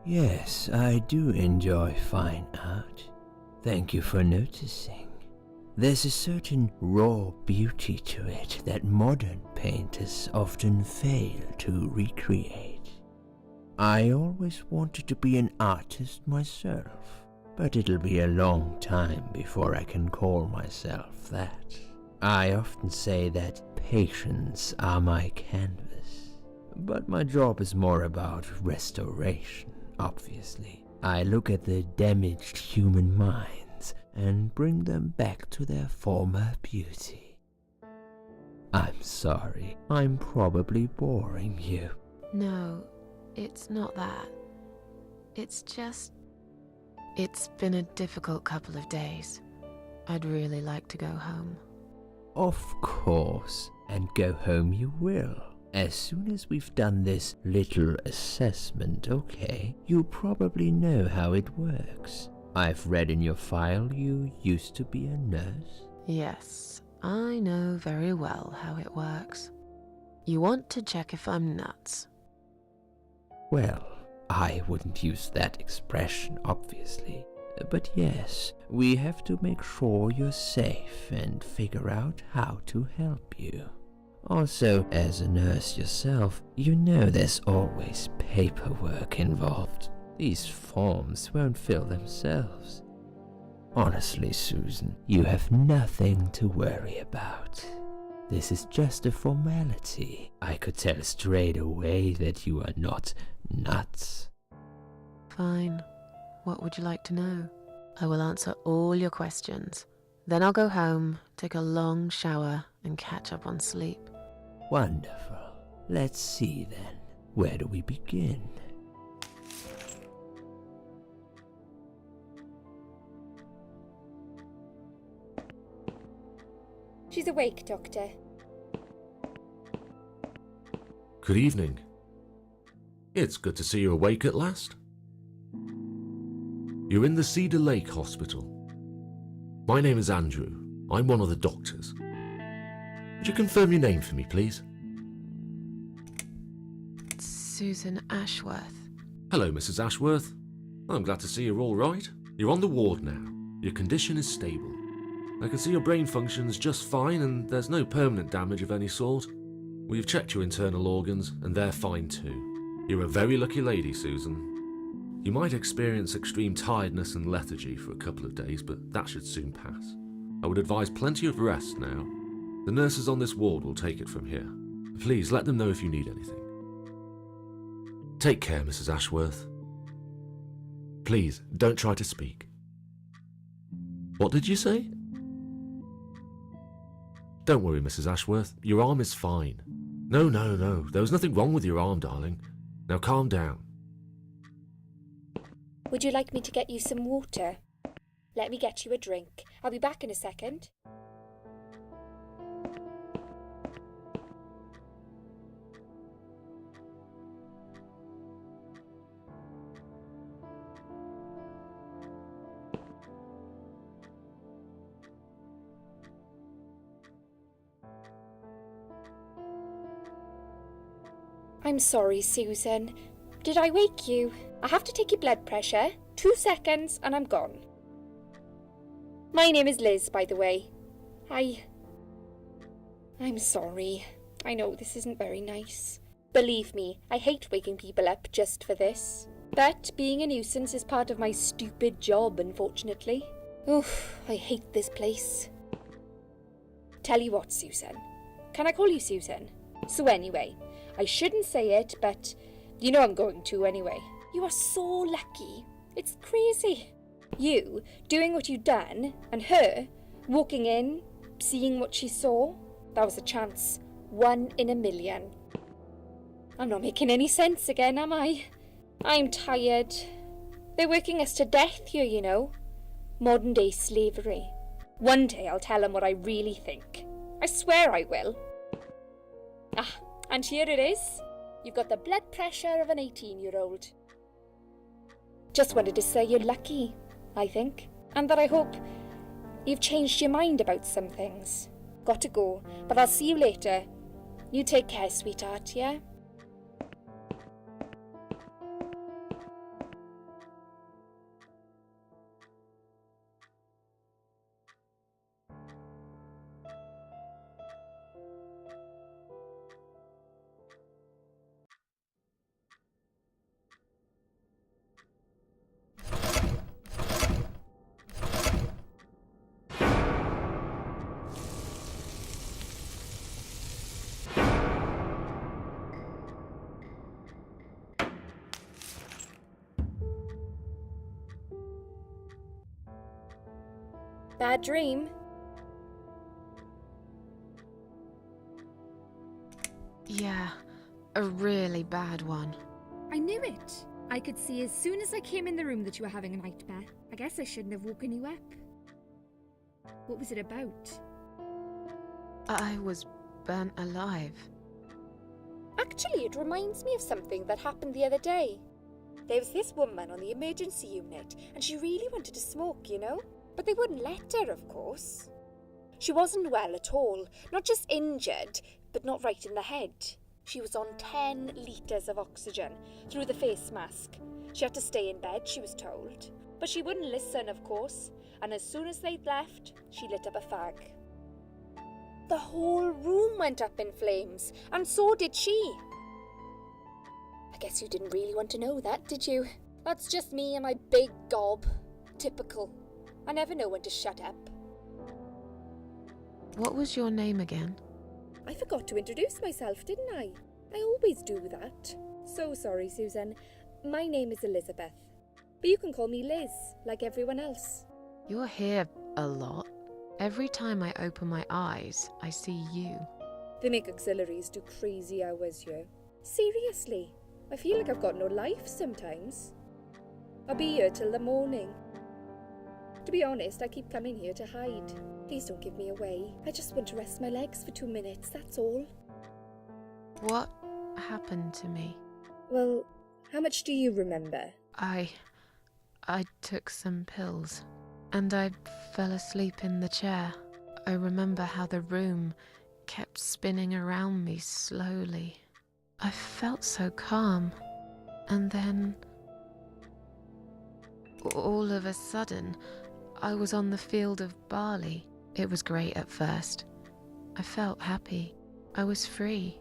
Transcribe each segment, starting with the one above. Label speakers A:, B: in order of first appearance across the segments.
A: Yes, I do enjoy fine art. Thank you for noticing. There's a certain raw beauty to it that modern painters often fail to recreate. I always wanted to be an artist myself, but it'll be a long time before I can call myself that. I often say that patients are my canvas, but my job is more about restoration, obviously. I look at the damaged human minds and bring them back to their former beauty. I'm sorry, I'm probably boring you.
B: No, it's not that. It's just... It's been a difficult couple of days. I'd really like to go home.
A: Of course, and go home you will. As soon as we've done this little assessment, okay? You probably know how it works. I've read in your file you used to be a nurse.
B: Yes, I know very well how it works. You want to check if I'm nuts.
A: Well, I wouldn't use that expression, obviously. But yes, we have to make sure you're safe and figure out how to help you. Also, as a nurse yourself, you know there's always paperwork involved. These forms won't fill themselves. Honestly, Susan, you have nothing to worry about. This is just a formality. I could tell straight away that you are not nuts.
B: Fine. What would you like to know? I will answer all your questions. Then I'll go home, take a long shower, and catch up on sleep.
A: Wonderful. Let's see then. Where do we begin?
C: She's awake, Doctor.
D: Good evening. It's good to see you awake at last. You're in the Cedar Lake Hospital. My name is Andrew. I'm one of the doctors. Would you confirm your name for me, please?
B: Susan Ashworth.
D: Hello, Mrs. Ashworth. I'm glad to see you're all right. You're on the ward now. Your condition is stable. I can see your brain functions just fine and there's no permanent damage of any sort. We've checked your internal organs and they're fine too. You're a very lucky lady, Susan. You might experience extreme tiredness and lethargy for a couple of days, but that should soon pass. I would advise plenty of rest now. The nurses on this ward will take it from here. Please let them know if you need anything. Take care, Mrs. Ashworth. Please, don't try to speak. What did you say? Don't worry, Mrs. Ashworth. Your arm is fine. No. There was nothing wrong with your arm, darling. Now calm down.
C: Would you like me to get you some water? Let me get you a drink. I'll be back in a second. I'm sorry, Susan. Did I wake you? I have to take your blood pressure. 2 seconds and I'm gone. My name is Liz, by the way. I'm sorry. I know this isn't very nice. Believe me, I hate waking people up just for this. But being a nuisance is part of my stupid job, unfortunately. Oof, I hate this place. Tell you what, Susan. Can I call you Susan? So anyway, I shouldn't say it, but you know I'm going to anyway. You are so lucky. It's crazy. You doing what you've done, and her walking in, seeing what she saw. That was a chance. 1 in a million. I'm not making any sense again, am I? I'm tired. They're working us to death here, you know. Modern day slavery. One day I'll tell them what I really think. I swear I will. Ah, and here it is. You've got the blood pressure of an 18-year-old. Just wanted to say you're lucky, I think. And that I hope you've changed your mind about some things. Got to go, but I'll see you later. You take care, sweetheart, yeah? Bad dream?
B: Yeah, a really bad one.
C: I knew it. I could see as soon as I came in the room that you were having a nightmare. I guess I shouldn't have woken you up. What was it about?
B: I was burnt alive.
C: Actually, it reminds me of something that happened the other day. There was this woman on the emergency unit, and she really wanted to smoke, you know? But they wouldn't let her, of course. She wasn't well at all, not just injured, but not right in the head. She was on 10 litres of oxygen through the face mask. She had to stay in bed, she was told. But she wouldn't listen, of course, and as soon as they'd left, she lit up a fag. The whole room went up in flames, and so did she. I guess you didn't really want to know that, did you? That's just me and my big gob. Typical. I never know when to shut up.
B: What was your name again?
C: I forgot to introduce myself, didn't I? I always do that. So sorry, Susan. My name is Elizabeth. But you can call me Liz, like everyone else.
B: You're here a lot. Every time I open my eyes, I see you.
C: They make auxiliaries do crazy hours here. Seriously, I feel like I've got no life sometimes. I'll be here till the morning. To be honest, I keep coming here to hide. Please don't give me away. I just want to rest my legs for 2 minutes, that's all.
B: What happened to me?
C: Well, how much do you remember?
B: I took some pills, and I fell asleep in the chair. I remember how the room kept spinning around me slowly. I felt so calm, and then all of a sudden, I was on the field of barley. It was great at first. I felt happy. I was free.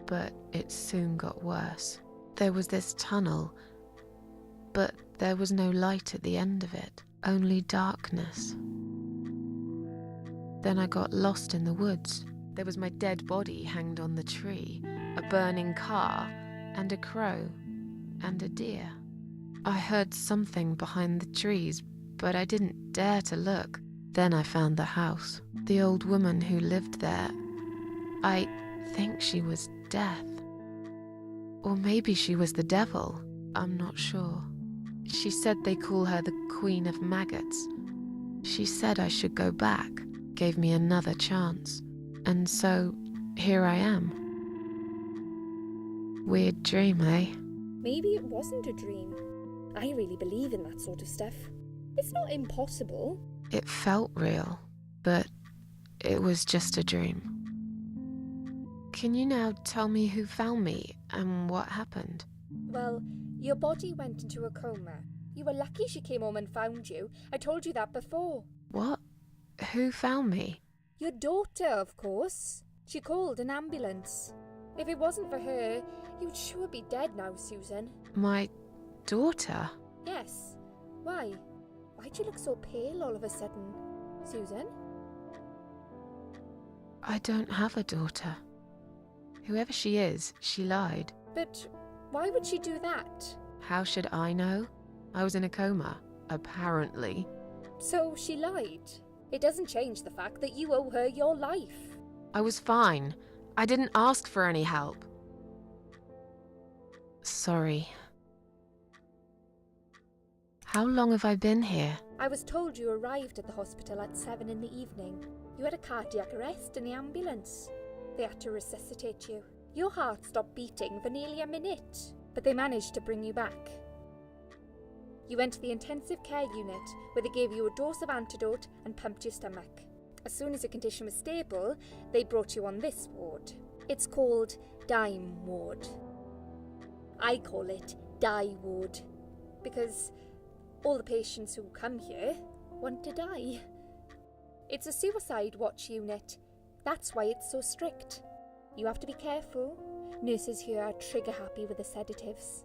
B: But it soon got worse. There was this tunnel, but there was no light at the end of it, only darkness. Then I got lost in the woods. There was my dead body hanged on the tree, a burning car, and a crow, and a deer. I heard something behind the trees, but I didn't dare to look. Then I found the house. The old woman who lived there. I think she was Death. Or maybe she was the devil. I'm not sure. She said they call her the Queen of Maggots. She said I should go back, gave me another chance. And so, here I am. Weird dream, eh?
C: Maybe it wasn't a dream. I really believe in that sort of stuff. It's not impossible.
B: It felt real, but it was just a dream. Can you now tell me who found me and what happened?
C: Well, your body went into a coma. You were lucky she came home and found you. I told you that before.
B: What? Who found me?
C: Your daughter, of course. She called an ambulance. If it wasn't for her, you'd sure be dead now, Susan.
B: My daughter?
C: Yes. Why? Why'd you look so pale all of a sudden, Susan?
B: I don't have a daughter. Whoever she is, she lied.
C: But why would she do that?
B: How should I know? I was in a coma, apparently.
C: So she lied. It doesn't change the fact that you owe her your life.
B: I was fine. I didn't ask for any help. Sorry. How long have I been here?
C: I was told you arrived at the hospital at 7 in the evening. You had a cardiac arrest in the ambulance. They had to resuscitate you. Your heart stopped beating for nearly a minute, but they managed to bring you back. You went to the intensive care unit, where they gave you a dose of antidote and pumped your stomach. As soon as your condition was stable, they brought you on this ward. It's called Dime Ward. I call it Die Ward, because all the patients who come here want to die. It's a suicide watch unit. That's why it's so strict. You have to be careful. Nurses here are trigger happy with the sedatives.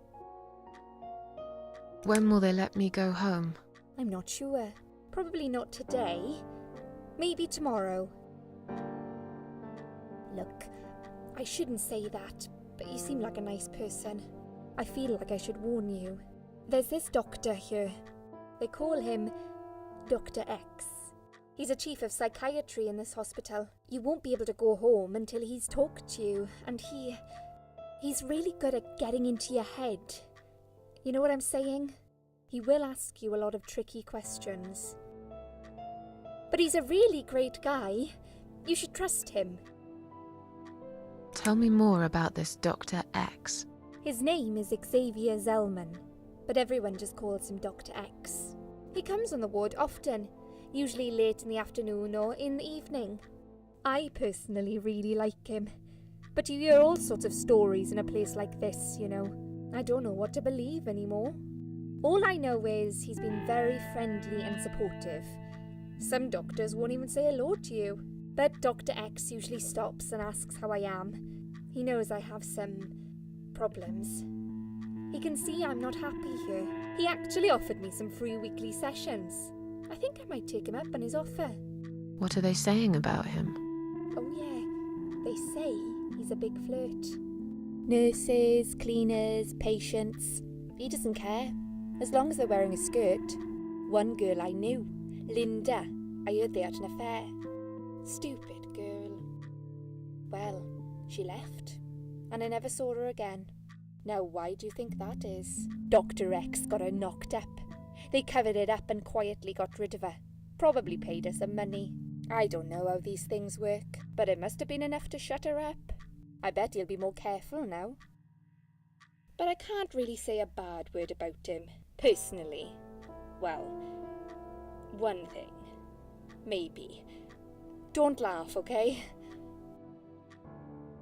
B: When will they let me go home?
C: I'm not sure. Probably not today. Maybe tomorrow. Look, I shouldn't say that, but you seem like a nice person. I feel like I should warn you. There's this doctor here. They call him Dr. X. He's a chief of psychiatry in this hospital. You won't be able to go home until he's talked to you, and he's really good at getting into your head. You know what I'm saying? He will ask you a lot of tricky questions. But he's a really great guy. You should trust him.
B: Tell me more about this Dr. X.
C: His name is Xavier Zellman, but everyone just calls him Dr. X. He comes on the ward often, usually late in the afternoon or in the evening. I personally really like him, but you hear all sorts of stories in a place like this, you know. I don't know what to believe anymore. All I know is he's been very friendly and supportive. Some doctors won't even say hello to you, but Dr. X usually stops and asks how I am. He knows I have some problems. He can see I'm not happy here. He actually offered me some free weekly sessions. I think I might take him up on his offer.
B: What are they saying about him?
C: Oh yeah, they say he's a big flirt. Nurses, cleaners, patients. He doesn't care, as long as they're wearing a skirt. One girl I knew, Linda, I heard they had an affair. Stupid girl. Well, she left, and I never saw her again. Now why do you think that is? Dr. X got her knocked up. They covered it up and quietly got rid of her. Probably paid her some money. I don't know how these things work, but it must have been enough to shut her up. I bet he'll be more careful now. But I can't really say a bad word about him, personally. Well, one thing. Maybe. Don't laugh, okay?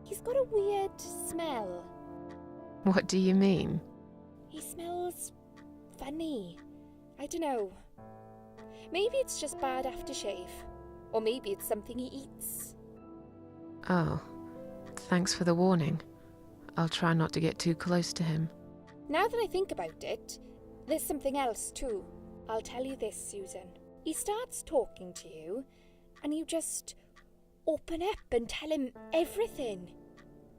C: He's got a weird smell.
B: What do you mean?
C: He smells funny. I don't know. Maybe it's just bad aftershave. Or maybe it's something he eats.
B: Oh, thanks for the warning. I'll try not to get too close to him.
C: Now that I think about it, there's something else too. I'll tell you this, Susan. He starts talking to you, and you just open up and tell him everything.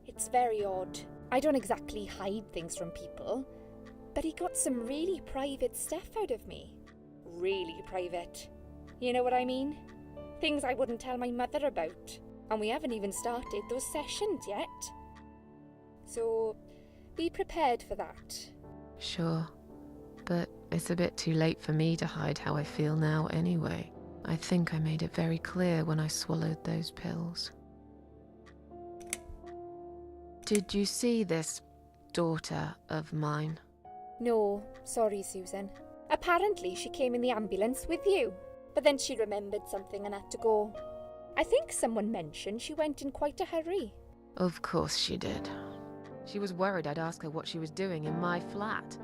C: It's very odd. I don't exactly hide things from people, but he got some really private stuff out of me. Really private. You know what I mean? Things I wouldn't tell my mother about. And we haven't even started those sessions yet. So, be prepared for that.
B: Sure, but it's a bit too late for me to hide how I feel now anyway. I think I made it very clear when I swallowed those pills. Did you see this daughter of mine?
C: No, sorry, Susan. Apparently she came in the ambulance with you, but then she remembered something and had to go. I think someone mentioned she went in quite a hurry.
B: Of course she did. She was worried I'd ask her what she was doing in my flat.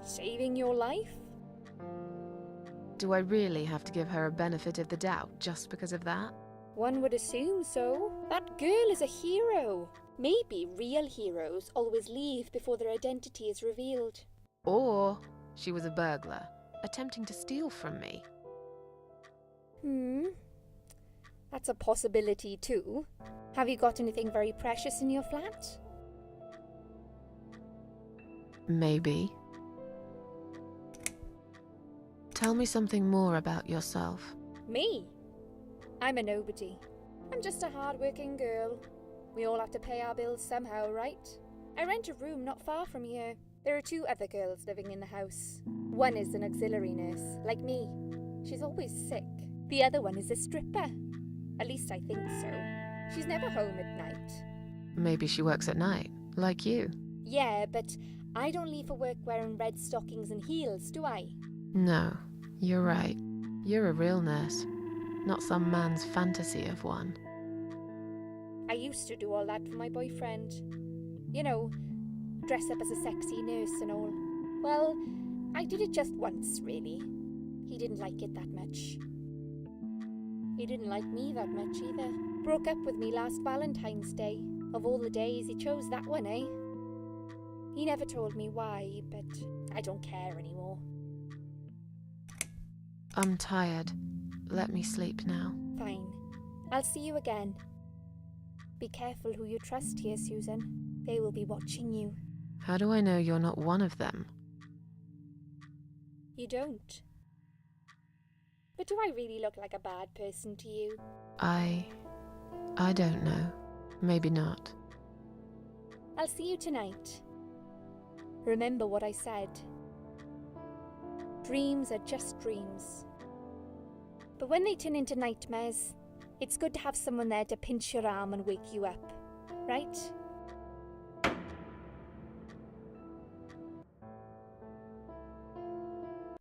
C: Saving your life?
B: Do I really have to give her a benefit of the doubt just because of that?
C: One would assume so. That girl is a hero. Maybe real heroes always leave before their identity is revealed.
B: Or she was a burglar, attempting to steal from me.
C: That's a possibility too. Have you got anything very precious in your flat?
B: Maybe. Tell me something more about yourself.
C: Me? I'm a nobody. I'm just a hard-working girl. We all have to pay our bills somehow, right? I rent a room not far from here. There are 2 other girls living in the house. One is an auxiliary nurse, like me. She's always sick. The other one is a stripper. At least I think so. She's never home at night.
B: Maybe she works at night, like you.
C: Yeah, but I don't leave for work wearing red stockings and heels, do I?
B: No, you're right. You're a real nurse, not some man's fantasy of one.
C: I used to do all that for my boyfriend. You know, dress up as a sexy nurse and all. Well, I did it just once, really. He didn't like it that much. He didn't like me that much either. Broke up with me last Valentine's Day. Of all the days, he chose that one, eh? He never told me why, but I don't care anymore.
B: I'm tired. Let me sleep now.
C: Fine. I'll see you again. Be careful who you trust here, Susan. They will be watching you.
B: How do I know you're not one of them?
C: You don't. But do I really look like a bad person to you?
B: I don't know. Maybe not.
C: I'll see you tonight. Remember what I said. Dreams are just dreams. But when they turn into nightmares, it's good to have someone there to pinch your arm and wake you up, right?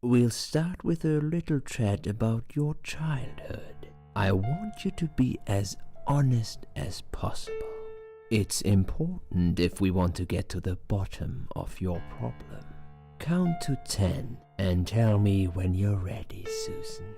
A: We'll start with a little chat about your childhood. I want you to be as honest as possible. It's important if we want to get to the bottom of your problem. Count to 10 and tell me when you're ready, Susan.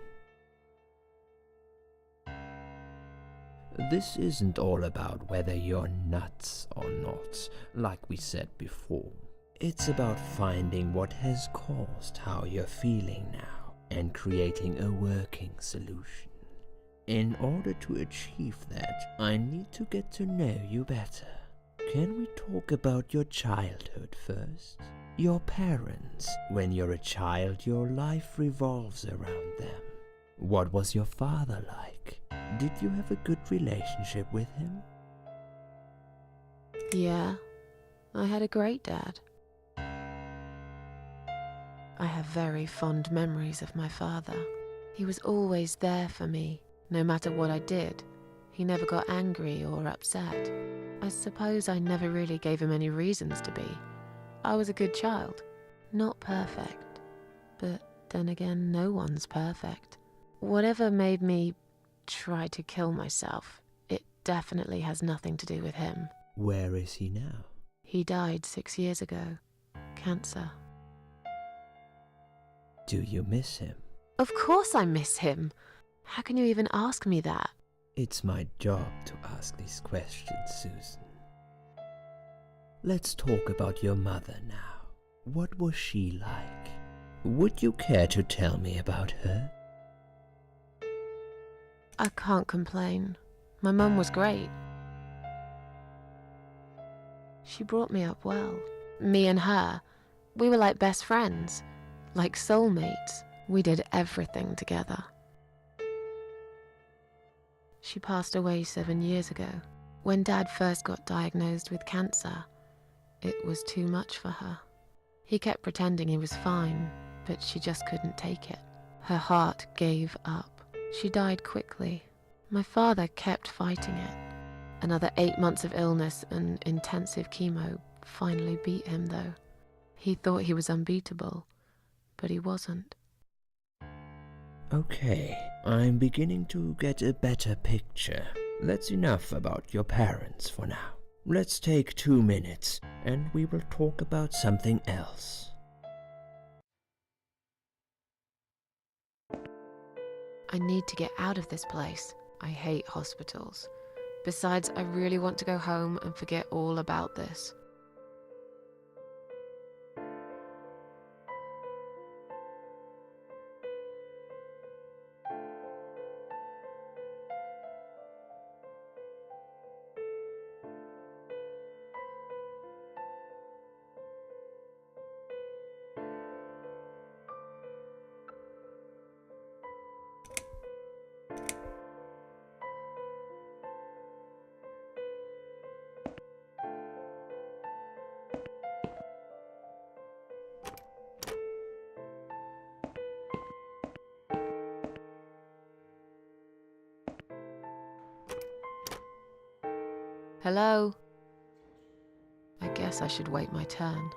A: This isn't all about whether you're nuts or not, like we said before. It's about finding what has caused how you're feeling now and creating a working solution. In order to achieve that, I need to get to know you better. Can we talk about your childhood first? Your parents. When you're a child, your life revolves around them. What was your father like? Did you have a good relationship with him?
B: Yeah, I had a great dad. I have very fond memories of my father. He was always there for me, no matter what I did. He never got angry or upset. I suppose I never really gave him any reasons to be. I was a good child. Not perfect. But then again, no one's perfect. Whatever made me try to kill myself, it definitely has nothing to do with him.
A: Where is he now?
B: He died 6 years ago. Cancer.
A: Do you miss him?
B: Of course I miss him. How can you even ask me that?
A: It's my job to ask these questions, Susan. Let's talk about your mother now. What was she like? Would you care to tell me about her?
B: I can't complain. My mum was great. She brought me up well. Me and her, we were like best friends, like soulmates. We did everything together. She passed away 7 years ago. When Dad first got diagnosed with cancer, it was too much for her. He kept pretending he was fine, but she just couldn't take it. Her heart gave up. She died quickly. My father kept fighting it. Another 8 months of illness and intensive chemo finally beat him, though. He thought he was unbeatable, but he wasn't.
A: Okay, I'm beginning to get a better picture. That's enough about your parents for now. Let's take 2 minutes, and we will talk about something else.
B: I need to get out of this place. I hate hospitals. Besides, I really want to go home and forget all about this. Hello? I guess I should wait my turn.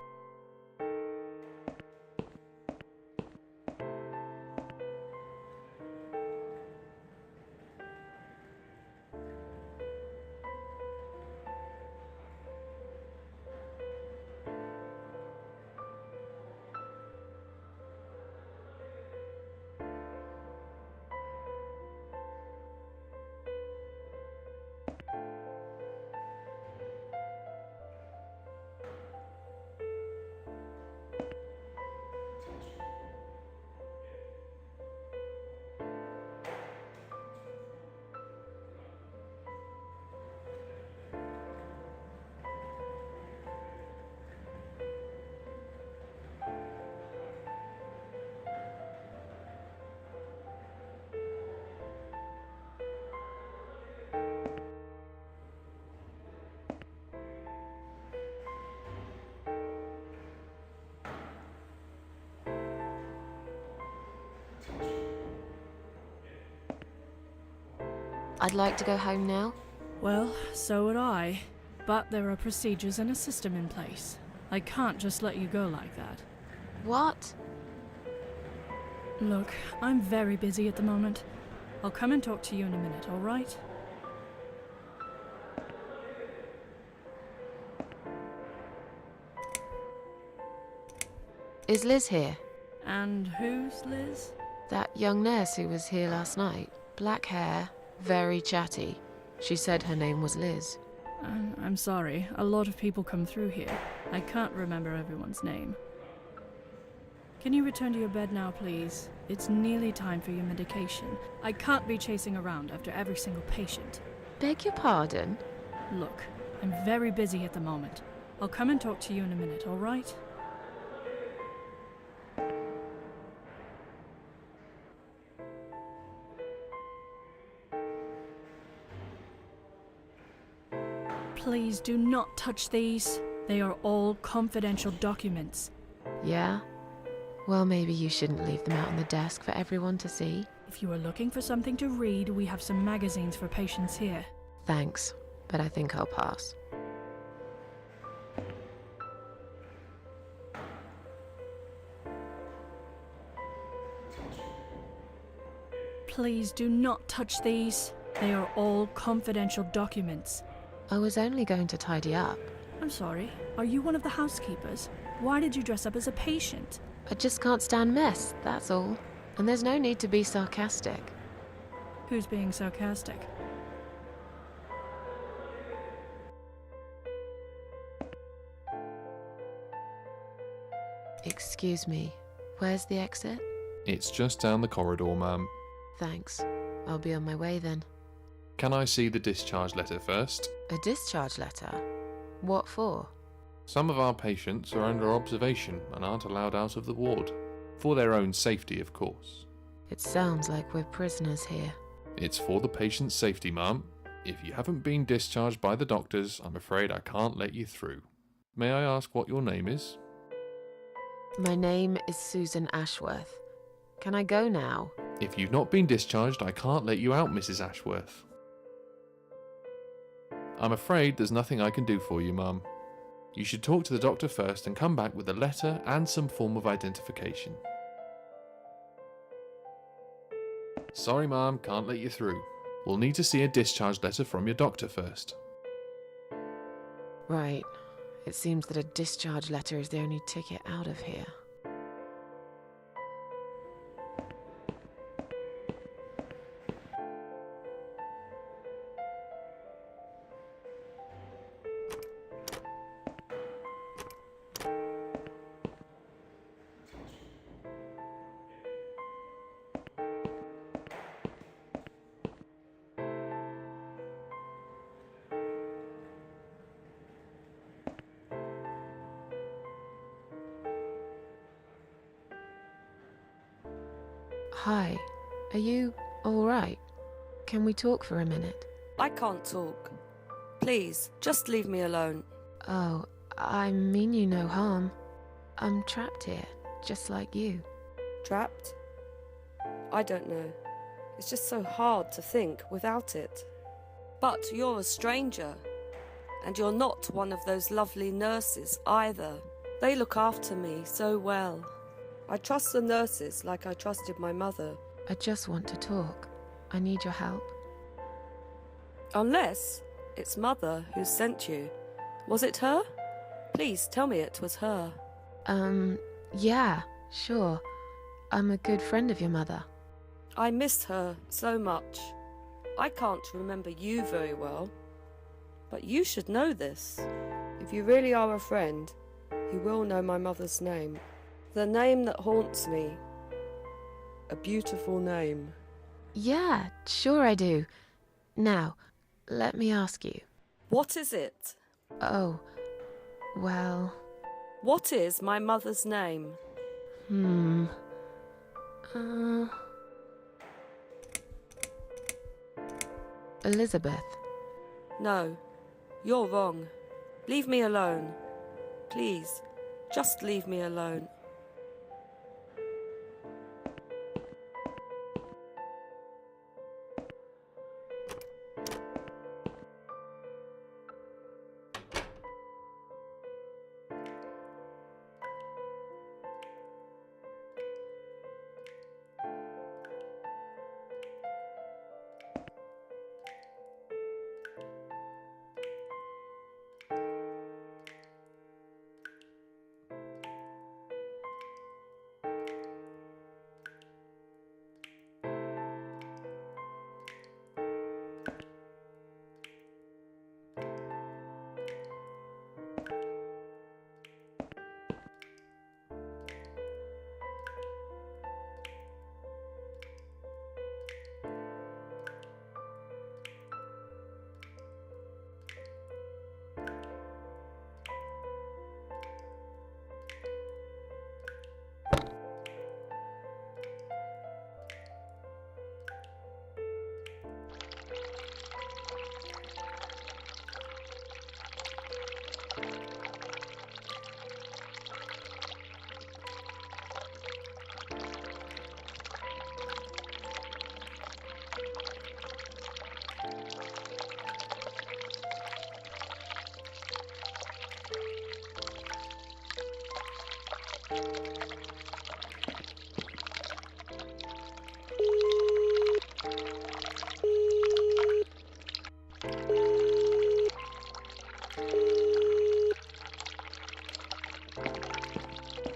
B: I'd like to go home now.
E: Well, so would I. But there are procedures and a system in place. I can't just let you go like that.
B: What?
E: Look, I'm very busy at the moment. I'll come and talk to you in a minute, all right?
B: Is Liz here?
E: And who's Liz?
B: That young nurse who was here last night. Black hair, very chatty. She said her name was Liz.
E: I'm sorry. A lot of people come through here. I can't remember everyone's name. Can you return to your bed now, please? It's nearly time for your medication. I can't be chasing around after every single patient.
B: Beg your pardon?
E: Look, I'm very busy at the moment. I'll come and talk to you in a minute, all right? Please do not touch these. They are all confidential documents.
B: Yeah? Well, maybe you shouldn't leave them out on the desk for everyone to see.
E: If you are looking for something to read, we have some magazines for patients here.
B: Thanks, but I think I'll pass.
E: Please do not touch these. They are all confidential documents.
B: I was only going to tidy up.
E: I'm sorry, are you one of the housekeepers? Why did you dress up as a patient?
B: I just can't stand mess, that's all. And there's no need to be sarcastic.
E: Who's being sarcastic?
B: Excuse me, where's the exit?
F: It's just down the corridor, ma'am.
B: Thanks. I'll be on my way then.
F: Can I see the discharge letter first?
B: A discharge letter? What for?
F: Some of our patients are under observation and aren't allowed out of the ward. For their own safety, of course.
B: It sounds like we're prisoners here.
F: It's for the patient's safety, ma'am. If you haven't been discharged by the doctors, I'm afraid I can't let you through. May I ask what your name is?
B: My name is Susan Ashworth. Can I go now?
F: If you've not been discharged, I can't let you out, Mrs. Ashworth. I'm afraid there's nothing I can do for you, ma'am. You should talk to the doctor first and come back with a letter and some form of identification. Sorry, ma'am, can't let you through. We'll need to see a discharge letter from your doctor first.
B: Right. It seems that a discharge letter is the only ticket out of here. Hi, are you alright? Can we talk for a minute?
G: I can't talk. Please, just leave me alone.
B: Oh, I mean you no harm. I'm trapped here, just like you.
G: Trapped? I don't know. It's just so hard to think without it. But you're a stranger. And you're not one of those lovely nurses either. They look after me so well. I trust the nurses like I trusted my mother.
B: I just want to talk. I need your help.
G: Unless it's Mother who sent you. Was it her? Please tell me it was her.
B: Yeah, sure. I'm a good friend of your mother.
G: I missed her so much. I can't remember you very well. But you should know this. If you really are a friend, you will know my mother's name. The name that haunts me. A beautiful name.
B: Yeah, sure I do. Now, let me ask you.
G: What is it?
B: Oh, well...
G: What is my mother's name?
B: Elizabeth.
G: No, you're wrong. Leave me alone. Please, just leave me alone.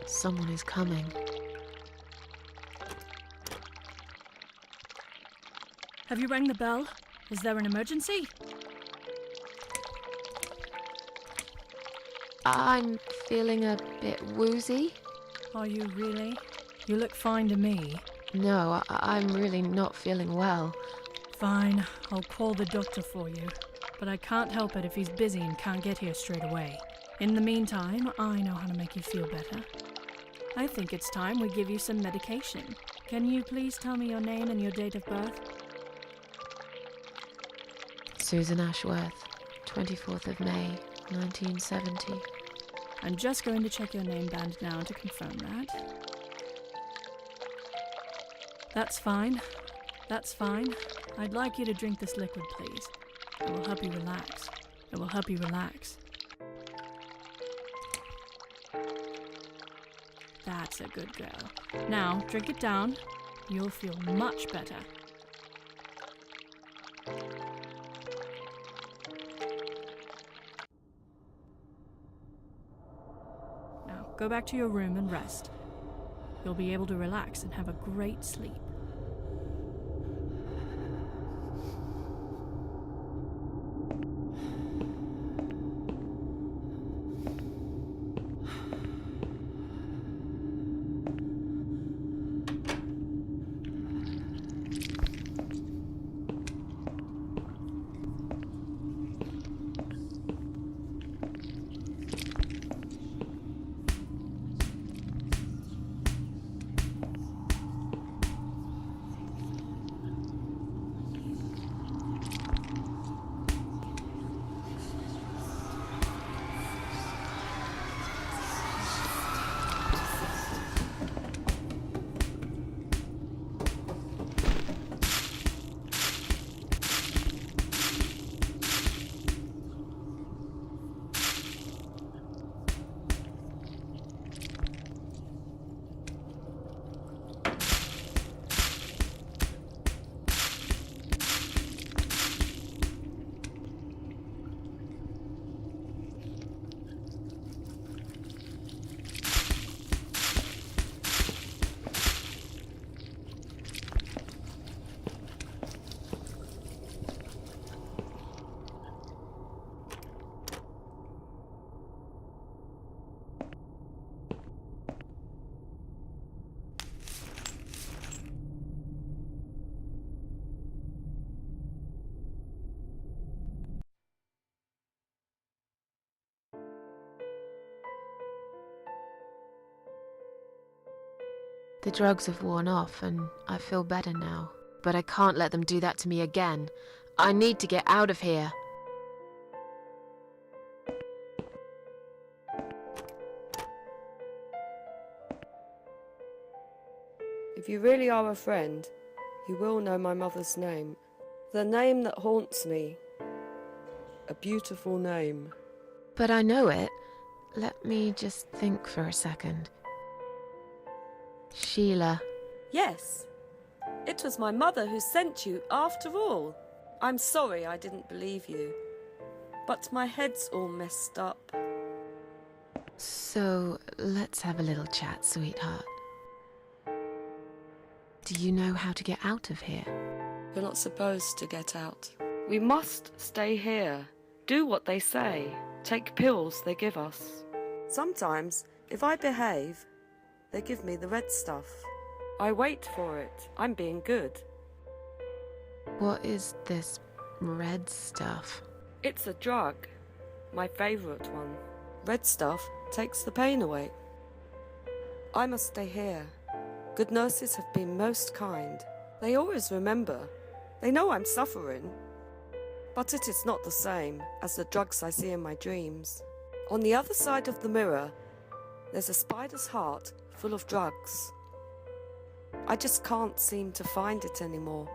B: Someone is coming.
E: Have you rang the bell? Is there an emergency?
B: I'm feeling a bit woozy.
E: Are you really? You look fine to me.
B: No, I'm really not feeling well.
E: Fine, I'll call the doctor for you. But I can't help it if he's busy and can't get here straight away. In the meantime, I know how to make you feel better. I think it's time we give you some medication. Can you please tell me your name and your date of birth?
B: Susan Ashworth, 24th of May, 1970.
E: I'm just going to check your name band now to confirm that. That's fine. That's fine. I'd like you to drink this liquid, please. It will help you relax. It will help you relax. That's a good girl. Now, drink it down. You'll feel much better. Now, go back to your room and rest. You'll be able to relax and have a great sleep.
B: The drugs have worn off and I feel better now. But I can't let them do that to me again. I need to get out of here.
G: If you really are a friend, you will know my mother's name. The name that haunts me. A beautiful name.
B: But I know it. Let me just think for a second. Sheila.
G: Yes, it was my mother who sent you after all. I'm sorry I didn't believe you, but my head's all messed up.
B: So, let's have a little chat, sweetheart. Do you know how to get out of here?
G: You're not supposed to get out. We must stay here. Do what they say. Take pills they give us. Sometimes, if I behave, they give me the red stuff. I wait for it. I'm being good.
B: What is this red stuff?
G: It's a drug. My favourite one. Red stuff takes the pain away. I must stay here. Good nurses have been most kind. They always remember. They know I'm suffering. But it is not the same as the drugs I see in my dreams. On the other side of the mirror, there's a spider's heart full of drugs. I just can't seem to find it anymore.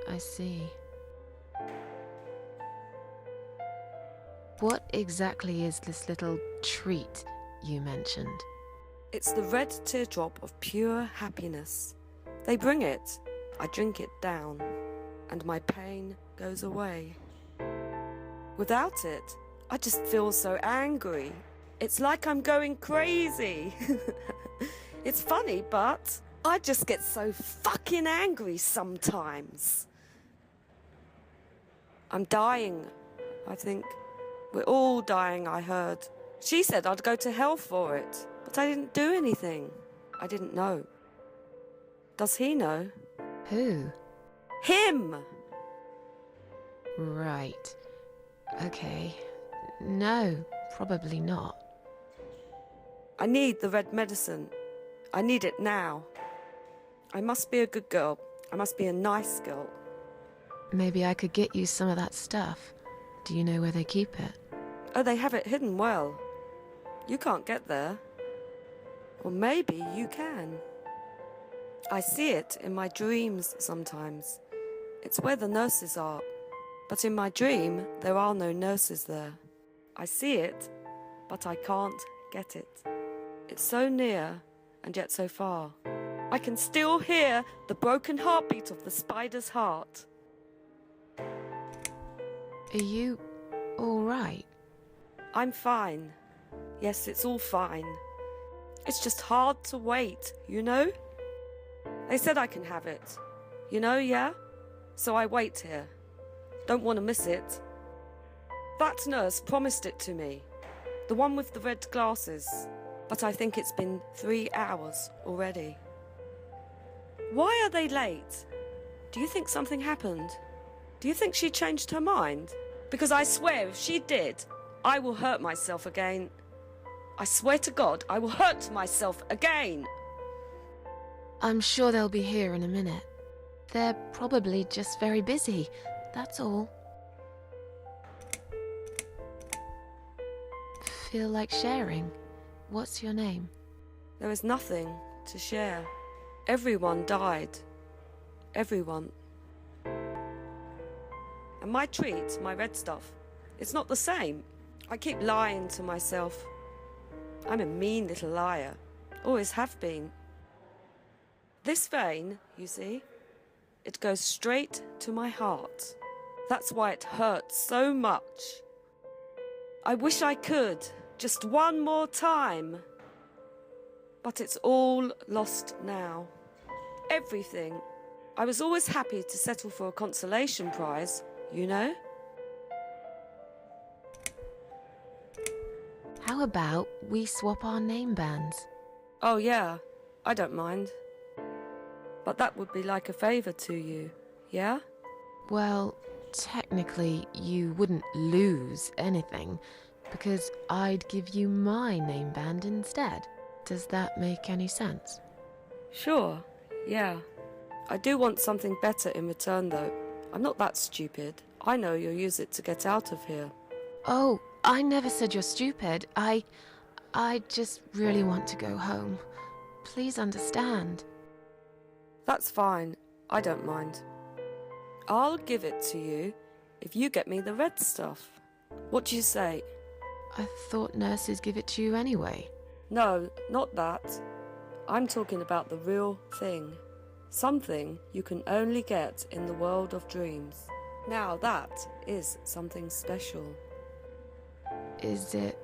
B: I see. What exactly is this little treat you mentioned?
G: It's the red teardrop of pure happiness. They bring it, I drink it down, and my pain goes away. Without it, I just feel so angry. It's like I'm going crazy. It's funny, but I just get so fucking angry sometimes. I'm dying, I think. We're all dying, I heard. She said I'd go to hell for it, but I didn't do anything. I didn't know. Does he know?
B: Who?
G: Him!
B: Right. Okay. No, probably not.
G: I need the red medicine. I need it now. I must be a good girl. I must be a nice girl.
B: Maybe I could get you some of that stuff. Do you know where they keep it?
G: Oh, they have it hidden well. You can't get there. Or maybe you can. I see it in my dreams sometimes. It's where the nurses are. But in my dream, there are no nurses there. I see it, but I can't get it. It's so near, and yet so far. I can still hear the broken heartbeat of the spider's heart.
B: Are you all right?
G: I'm fine. Yes, it's all fine. It's just hard to wait, you know? They said I can have it. You know, yeah? So I wait here. Don't want to miss it. That nurse promised it to me. The one with the red glasses. But I think it's been 3 hours already. Why are they late? Do you think something happened? Do you think she changed her mind? Because I swear if she did, I will hurt myself again. I swear to God, I will hurt myself again.
B: I'm sure they'll be here in a minute. They're probably just very busy, that's all. Feel like sharing? What's your name?
G: There is nothing to share. Everyone died. Everyone. And my treat, my red stuff, it's not the same. I keep lying to myself. I'm a mean little liar. Always have been. This vein, you see, it goes straight to my heart. That's why it hurts so much. I wish I could, just one more time. But it's all lost now. Everything. I was always happy to settle for a consolation prize, you know?
B: How about we swap our name bands?
G: Oh yeah, I don't mind. But that would be like a favour to you, yeah?
B: Well, technically, you wouldn't lose anything, because I'd give you my name band instead. Does that make any sense?
G: Sure, yeah. I do want something better in return though. I'm not that stupid. I know you'll use it to get out of here.
B: Oh, I never said you're stupid. I just really want to go home. Please understand.
G: That's fine. I don't mind. I'll give it to you if you get me the red stuff. What do you say?
B: I thought nurses give it to you anyway.
G: No, not that. I'm talking about the real thing. Something you can only get in the world of dreams. Now that is something special.
B: Is it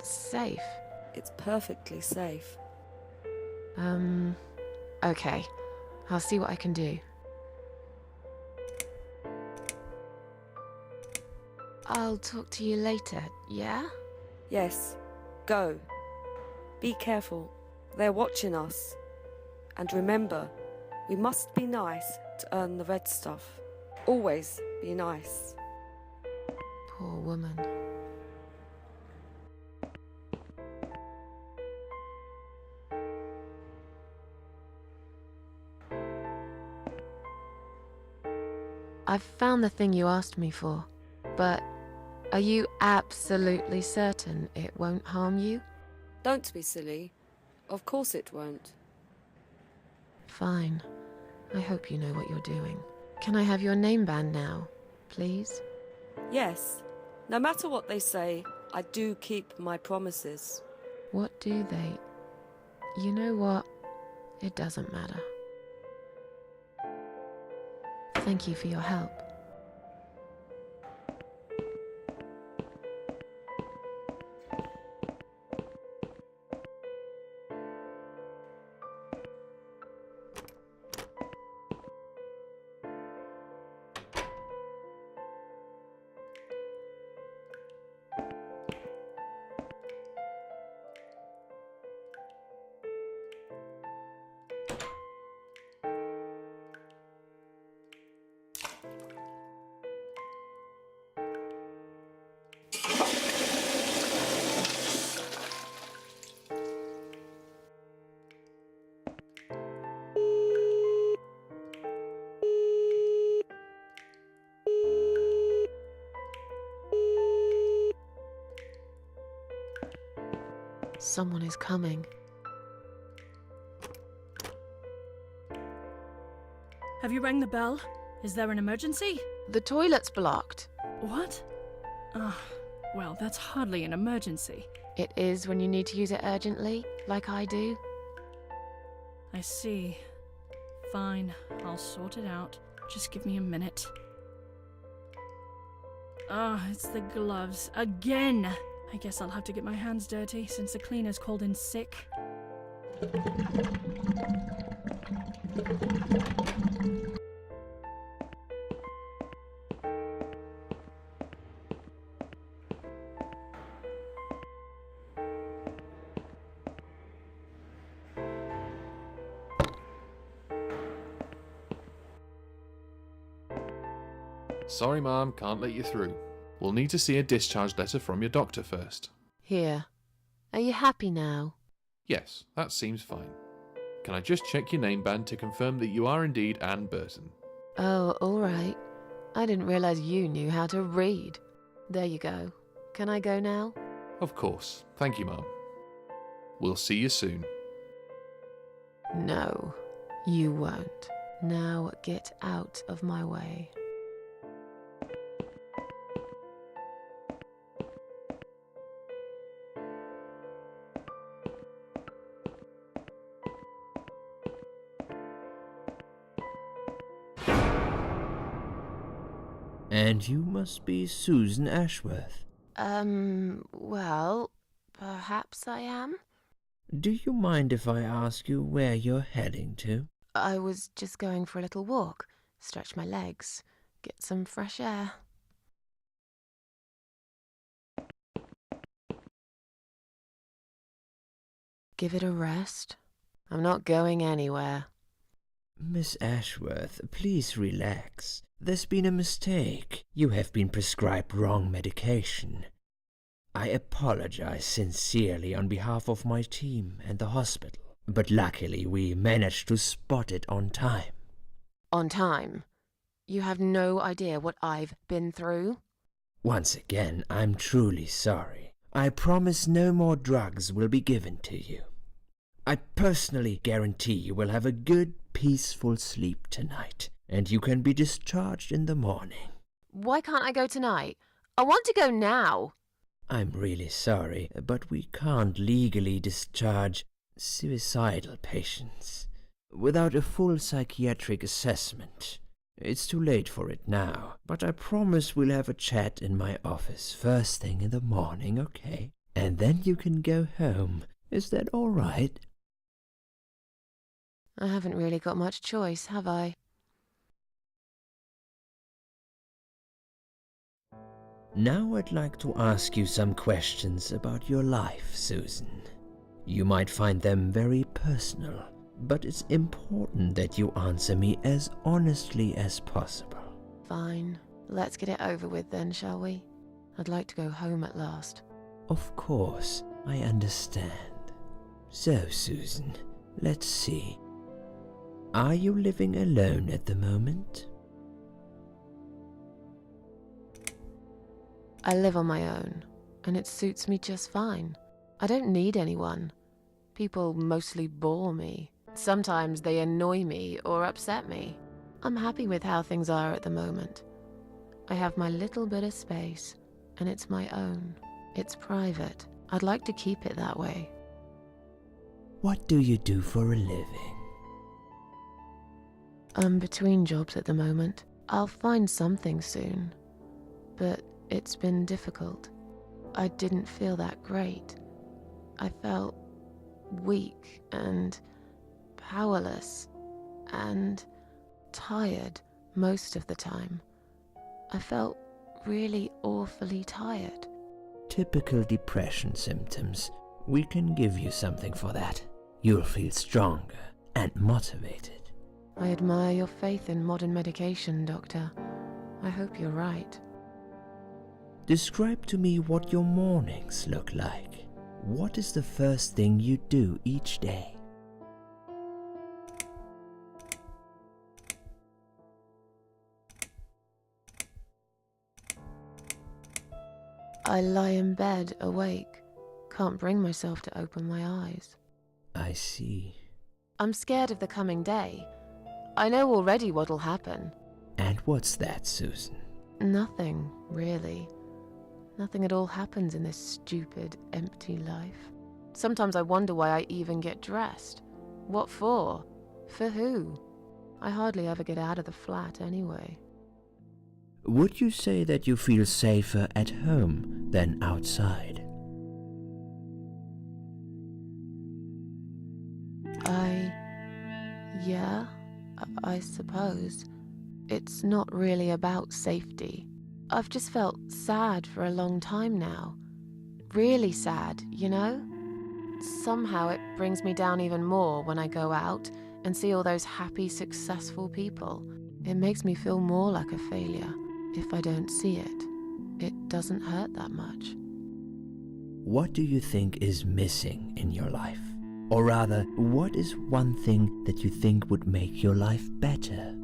B: safe?
G: It's perfectly safe.
B: Okay. I'll see what I can do. I'll talk to you later, yeah?
G: Yes, go. Be careful. They're watching us. And remember, we must be nice to earn the red stuff. Always be nice.
B: Poor woman. I've found the thing you asked me for, but are you absolutely certain it won't harm you?
G: Don't be silly. Of course it won't.
B: Fine. I hope you know what you're doing. Can I have your name band now, please?
G: Yes. No matter what they say, I do keep my promises.
B: What do they... You know what? It doesn't matter. Thank you for your help. Someone is coming.
E: Have you rang the bell? Is there an emergency?
B: The toilet's blocked.
E: What? Well, that's hardly an emergency.
B: It is when you need to use it urgently, like I do.
E: I see. Fine, I'll sort it out. Just give me a minute. It's the gloves. Again! I guess I'll have to get my hands dirty since the cleaner's called in sick.
F: Sorry, Ma'am, can't let you through. We'll need to see a discharge letter from your doctor first.
B: Here. Are you happy now?
F: Yes, that seems fine. Can I just check your name band to confirm that you are indeed Anne Burton?
B: Oh, all right. I didn't realize you knew how to read. There you go. Can I go now?
F: Of course. Thank you, Ma'am. We'll see you soon.
B: No, you won't. Now get out of my way.
A: And you must be Susan Ashworth.
B: Well, perhaps I am.
A: Do you mind if I ask you where you're heading to?
B: I was just going for a little walk, stretch my legs, get some fresh air. Give it a rest. I'm not going anywhere.
A: Miss Ashworth, please relax. There's been a mistake. You have been prescribed wrong medication. I apologize sincerely on behalf of my team and the hospital, but luckily we managed to spot it on time.
B: On time? You have no idea what I've been through?
A: Once again, I'm truly sorry. I promise no more drugs will be given to you. I personally guarantee you will have a good, peaceful sleep tonight, and you can be discharged in the morning.
B: Why can't I go tonight? I want to go now.
A: I'm really sorry, but we can't legally discharge suicidal patients without a full psychiatric assessment. It's too late for it now, but I promise we'll have a chat in my office first thing in the morning, okay? And then you can go home. Is that all right?
B: I haven't really got much choice, have I?
A: Now I'd like to ask you some questions about your life, Susan. You might find them very personal, but it's important that you answer me as honestly as possible.
B: Fine. Let's get it over with then, shall we? I'd like to go home at last.
A: Of course, I understand. So, Susan, let's see. Are you living alone at the moment?
B: I live on my own, and it suits me just fine. I don't need anyone. People mostly bore me. Sometimes they annoy me or upset me. I'm happy with how things are at the moment. I have my little bit of space, and it's my own. It's private. I'd like to keep it that way.
A: What do you do for a living?
B: I'm between jobs at the moment. I'll find something soon. But it's been difficult. I didn't feel that great. I felt weak and powerless and tired most of the time. I felt really awfully tired.
A: Typical depression symptoms. We can give you something for that. You'll feel stronger and motivated.
B: I admire your faith in modern medication, Doctor. I hope you're right.
A: Describe to me what your mornings look like. What is the first thing you do each day?
B: I lie in bed, awake. Can't bring myself to open my eyes.
A: I see.
B: I'm scared of the coming day. I know already what'll happen.
A: And what's that, Susan?
B: Nothing, really. Nothing at all happens in this stupid, empty life. Sometimes I wonder why I even get dressed. What for? For who? I hardly ever get out of the flat anyway.
A: Would you say that you feel safer at home than outside?
B: Yeah, I suppose. It's not really about safety. I've just felt sad for a long time now. Really sad, you know? Somehow it brings me down even more when I go out and see all those happy, successful people. It makes me feel more like a failure. If I don't see it, it doesn't hurt that much.
A: What do you think is missing in your life? Or rather, what is one thing that you think would make your life better?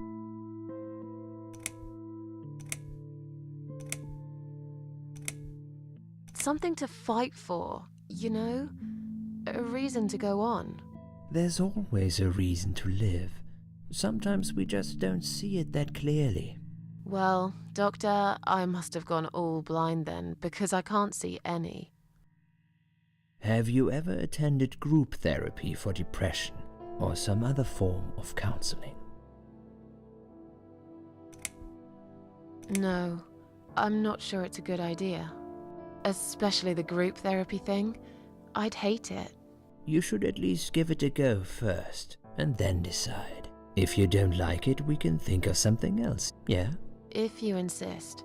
B: Something to fight for, you know? A reason to go on.
A: There's always a reason to live. Sometimes we just don't see it that clearly.
B: Well, Doctor, I must have gone all blind then, because I can't see any.
A: Have you ever attended group therapy for depression or some other form of counseling?
B: No, I'm not sure it's a good idea. Especially the group therapy thing. I'd hate it.
A: You should at least give it a go first, and then decide. If you don't like it, we can think of something else, yeah?
B: If you insist.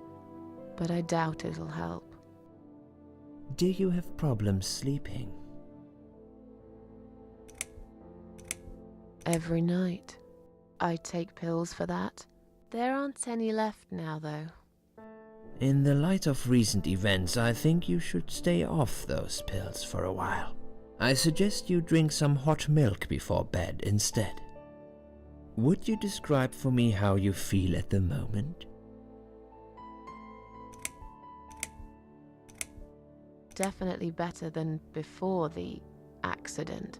B: But I doubt it'll help.
A: Do you have problems sleeping?
B: Every night. I take pills for that. There aren't any left now, though.
A: In the light of recent events, I think you should stay off those pills for a while. I suggest you drink some hot milk before bed instead. Would you describe for me how you feel at the moment?
B: Definitely better than before the accident.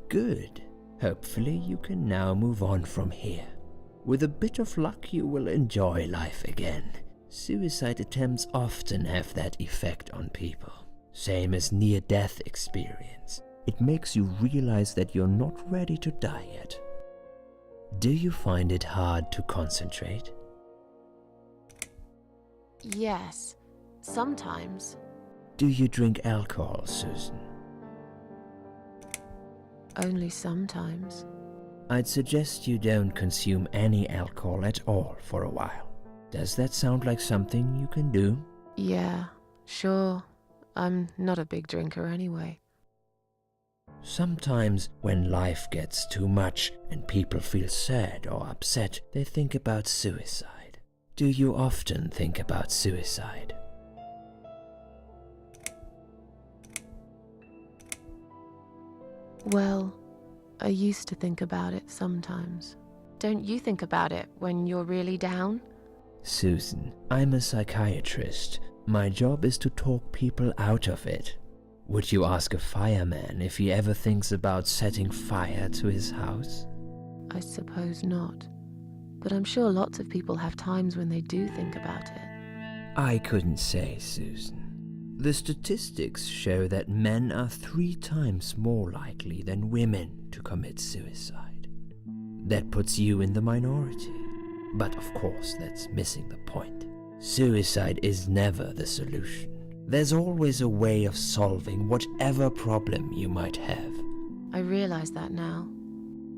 A: Good. Hopefully you can now move on from here. With a bit of luck, you will enjoy life again. Suicide attempts often have that effect on people. Same as near-death experience. It makes you realize that you're not ready to die yet. Do you find it hard to concentrate?
B: Yes, sometimes.
A: Do you drink alcohol, Susan?
B: Only sometimes.
A: I'd suggest you don't consume any alcohol at all for a while. Does that sound like something you can do?
B: Yeah, sure. I'm not a big drinker anyway.
A: Sometimes when life gets too much and people feel sad or upset, they think about suicide. Do you often think about suicide?
B: Well, I used to think about it sometimes. Don't you think about it when you're really down?
A: Susan, I'm a psychiatrist. My job is to talk people out of it. Would you ask a fireman if he ever thinks about setting fire to his house?
B: I suppose not. But I'm sure lots of people have times when they do think about it.
A: I couldn't say, Susan. The statistics show that men are 3 times more likely than women to commit suicide. That puts you in the minority. But of course, that's missing the point. Suicide is never the solution. There's always a way of solving whatever problem you might have.
B: I realize that now.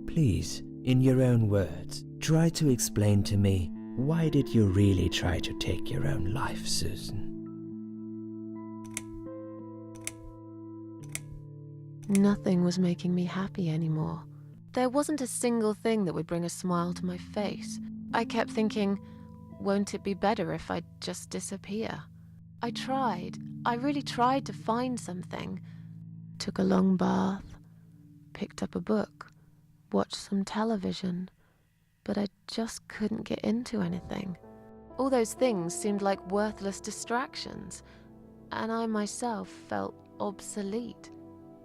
A: Please, in your own words, try to explain to me, why did you really try to take your own life, Susan?
B: Nothing was making me happy anymore. There wasn't a single thing that would bring a smile to my face. I kept thinking, won't it be better if I just disappear? I really tried to find something. Took a long bath, picked up a book, watched some television, but I just couldn't get into anything. All those things seemed like worthless distractions, and I myself felt obsolete,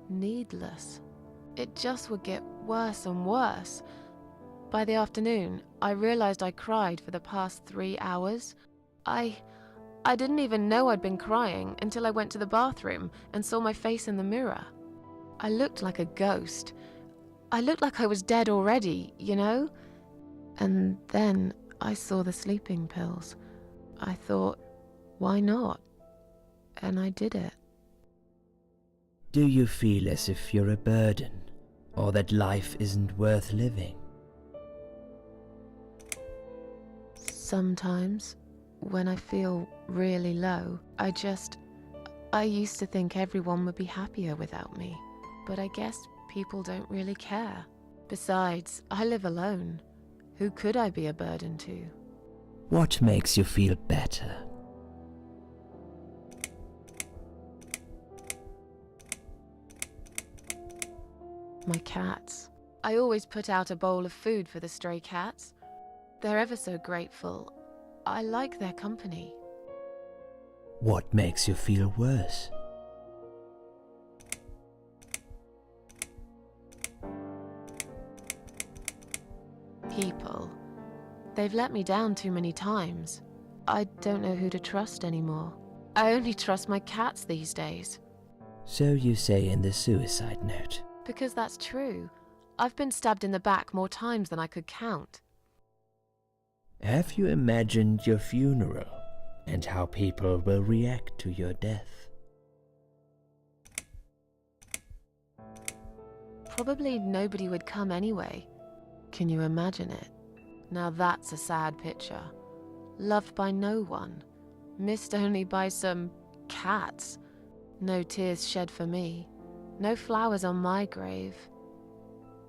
B: needless. It just would get worse and worse. By the afternoon, I realized I cried for the past 3 hours. I didn't even know I'd been crying until I went to the bathroom and saw my face in the mirror. I looked like a ghost. I looked like I was dead already, you know? And then I saw the sleeping pills. I thought, why not? And I did it.
A: Do you feel as if you're a burden, or that life isn't worth living?
B: Sometimes, when I feel really low, I used to think everyone would be happier without me. But I guess people don't really care. Besides, I live alone. Who could I be a burden to?
A: What makes you feel better?
B: My cats. I always put out a bowl of food for the stray cats. They're ever so grateful. I like their company.
A: What makes you feel worse?
B: People. They've let me down too many times. I don't know who to trust anymore. I only trust my cats these days.
A: So you say in the suicide note.
B: Because that's true. I've been stabbed in the back more times than I could count.
A: Have you imagined your funeral and how people will react to your death?
B: Probably nobody would come anyway. Can you imagine it? Now that's a sad picture. Loved by no one. Missed only by some cats. No tears shed for me. No flowers on my grave.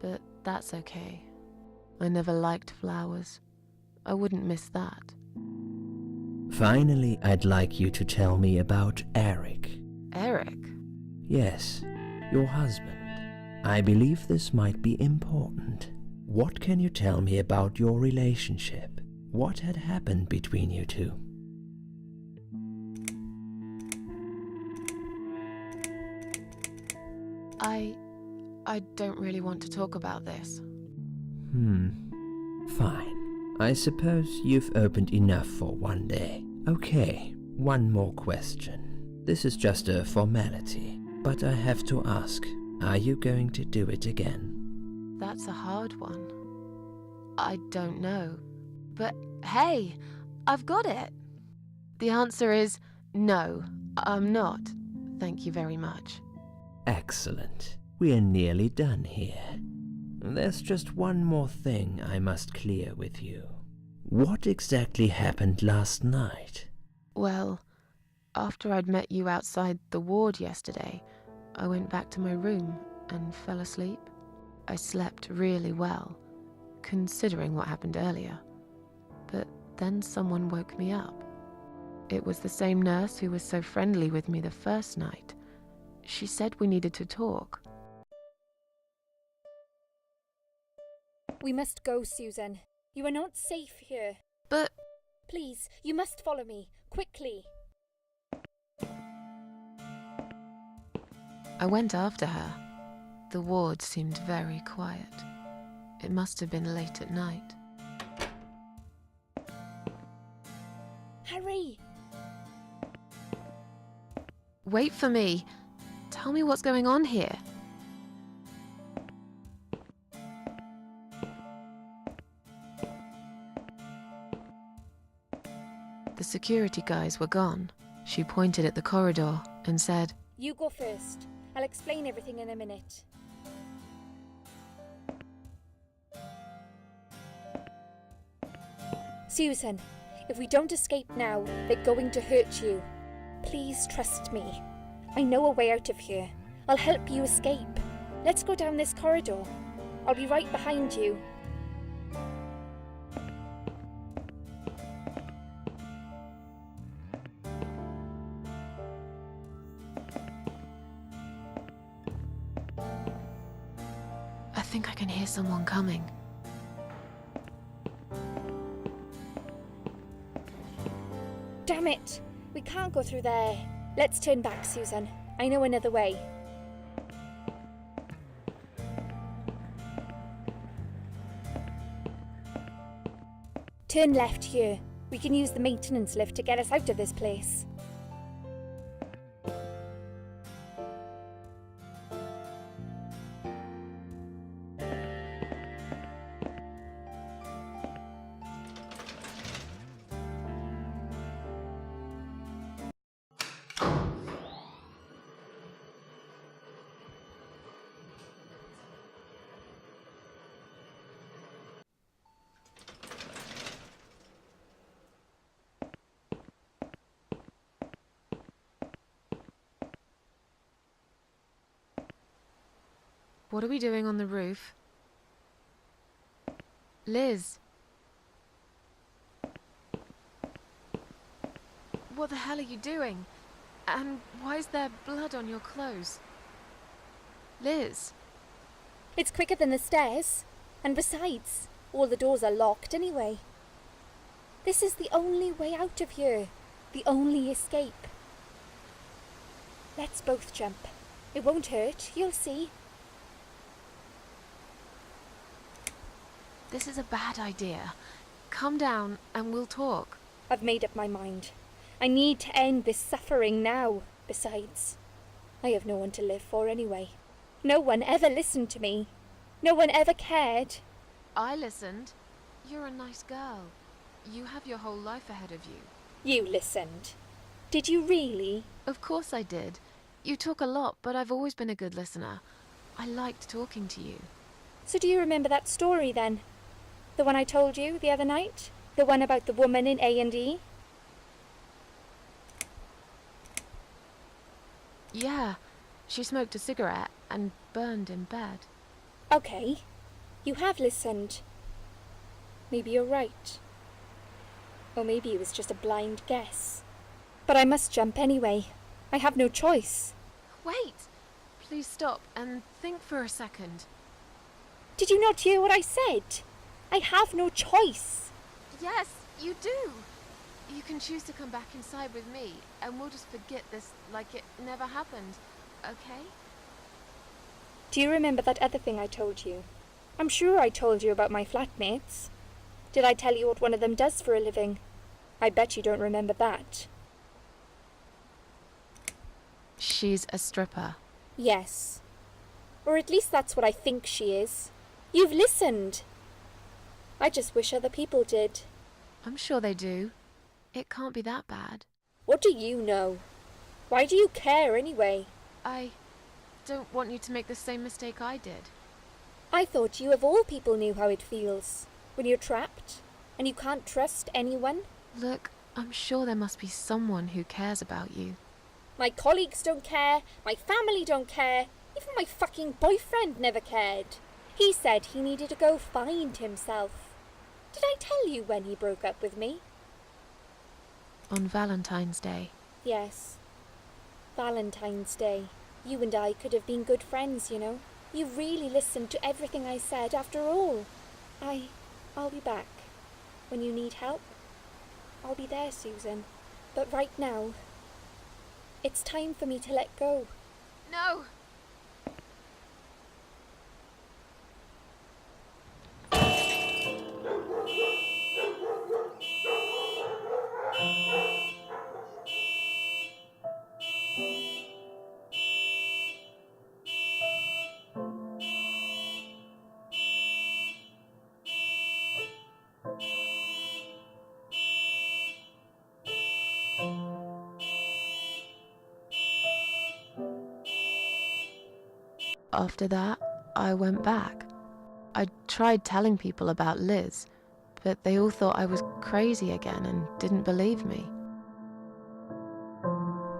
B: But that's okay. I never liked flowers. I wouldn't miss that.
A: Finally, I'd like you to tell me about Eric.
B: Eric?
A: Yes, your husband. I believe this might be important. What can you tell me about your relationship? What had happened between you two?
B: I don't really want to talk about this.
A: Fine. I suppose you've opened enough for one day. Okay, one more question. This is just a formality, but I have to ask, are you going to do it again?
B: That's a hard one. I don't know. But hey, I've got it. The answer is no, I'm not. Thank you very much.
A: Excellent. We're nearly done here. There's just one more thing I must clear with you. What exactly happened last night?
B: Well, after I'd met you outside the ward yesterday, I went back to my room and fell asleep. I slept really well, considering what happened earlier. But then someone woke me up. It was the same nurse who was so friendly with me the first night. She said we needed to talk.
C: We must go, Susan. You are not safe here.
B: But
C: Please, you must follow me. Quickly.
B: I went after her. The ward seemed very quiet. It must have been late at night.
C: Hurry!
B: Wait for me. Tell me what's going on here. The security guys were gone. She pointed at the corridor and said,
C: You go first. I'll explain everything in a minute. Susan, if we don't escape now, they're going to hurt you. Please trust me. I know a way out of here. I'll help you escape. Let's go down this corridor. I'll be right behind you.
B: I think I can hear someone coming.
C: Damn it! We can't go through there. Let's turn back, Susan. I know another way. Turn left here. We can use the maintenance lift to get us out of this place.
B: What are we doing on the roof? Liz. What the hell are you doing? And why is there blood on your clothes? Liz.
C: It's quicker than the stairs. And besides, all the doors are locked anyway. This is the only way out of here. The only escape. Let's both jump. It won't hurt, you'll see.
B: This is a bad idea. Come down and we'll talk.
C: I've made up my mind. I need to end this suffering now. Besides, I have no one to live for anyway. No one ever listened to me. No one ever cared.
B: I listened. You're a nice girl. You have your whole life ahead of you.
C: You listened. Did you really?
B: Of course I did. You talk a lot, but I've always been a good listener. I liked talking to you.
C: So do you remember that story then? The one I told you the other night? The one about the woman in A&E?
B: Yeah, she smoked a cigarette and burned in bed.
C: Okay, you have listened. Maybe you're right. Or maybe it was just a blind guess. But I must jump anyway. I have no choice.
B: Wait! Please stop and think for a second.
C: Did you not hear what I said? I have no choice.
B: Yes, you do! You can choose to come back inside with me, and we'll just forget this like it never happened, okay?
C: Do you remember that other thing I told you? I'm sure I told you about my flatmates. Did I tell you what one of them does for a living? I bet you don't remember that.
B: She's a stripper.
C: Yes. Or at least that's what I think she is. You've listened. I just wish other people did.
B: I'm sure they do. It can't be that bad.
C: What do you know? Why do you care anyway?
B: I don't want you to make the same mistake I did.
C: I thought you of all people knew how it feels. When you're trapped, and you can't trust anyone.
B: Look, I'm sure there must be someone who cares about you.
C: My colleagues don't care, my family don't care, even my fucking boyfriend never cared. He said he needed to go find himself. Did I tell you when he broke up with me?
B: On Valentine's Day.
C: Yes. Valentine's Day. You and I could have been good friends, you know. You really listened to everything I said after all. I'll be back. When you need help, I'll be there, Susan. But right now, it's time for me to let go.
B: No! after that, I went back. I tried telling people about Liz, but they all thought I was crazy again and didn't believe me.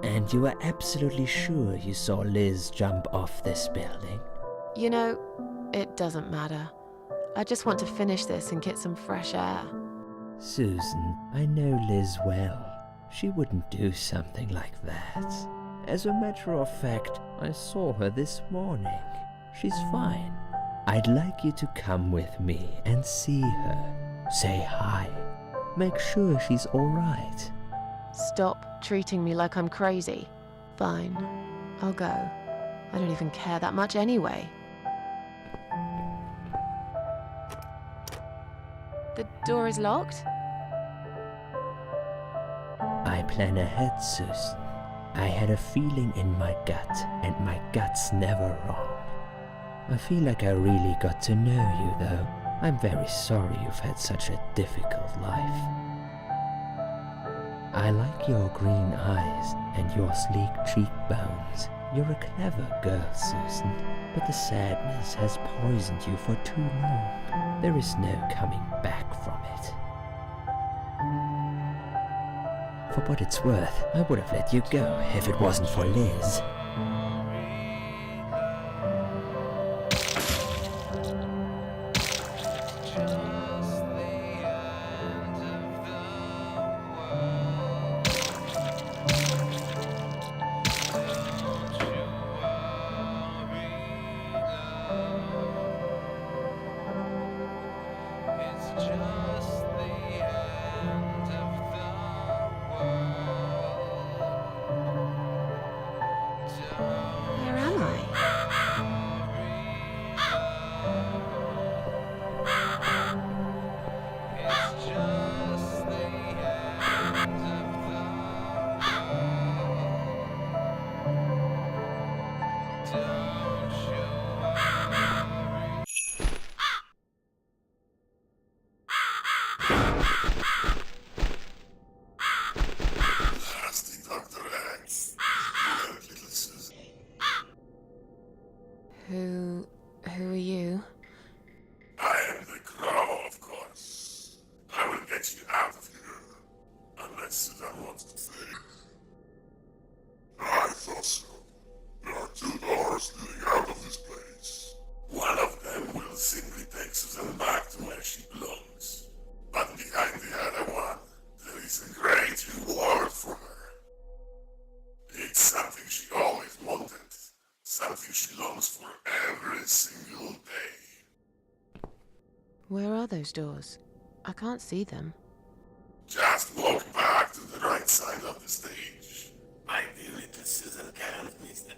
A: And you are absolutely sure you saw Liz jump off this building?
B: You know, it doesn't matter. I just want to finish this and get some fresh air.
A: Susan, I know Liz well. She wouldn't do something like that. As a matter of fact, I saw her this morning. She's fine. I'd like you to come with me and see her. Say hi. Make sure she's all right.
B: Stop treating me like I'm crazy. Fine, I'll go. I don't even care that much anyway. The door is locked?
A: I plan ahead, Susan. I had a feeling in my gut, and my gut's never wrong. I feel like I really got to know you, though. I'm very sorry you've had such a difficult life. I like your green eyes and your sleek cheekbones. You're a clever girl, Susan, but the sadness has poisoned you for too long. There is no coming back from it. For what it's worth, I would have let you go if it wasn't for Liz.
B: Where am I? Who are you?
H: I am the Crow, of course. I will get you out of here. Unless Susan wants to stay. I thought so. There are two doors leading out of this place. One of them will simply take Susan back to where she belongs. But behind the other one, there is a great reward for her. It's something she always wanted. Something she longs for every single day.
B: Where are those doors? I can't see them.
H: Just walk back to the right side of the stage. Ideally, the Susan can't miss them.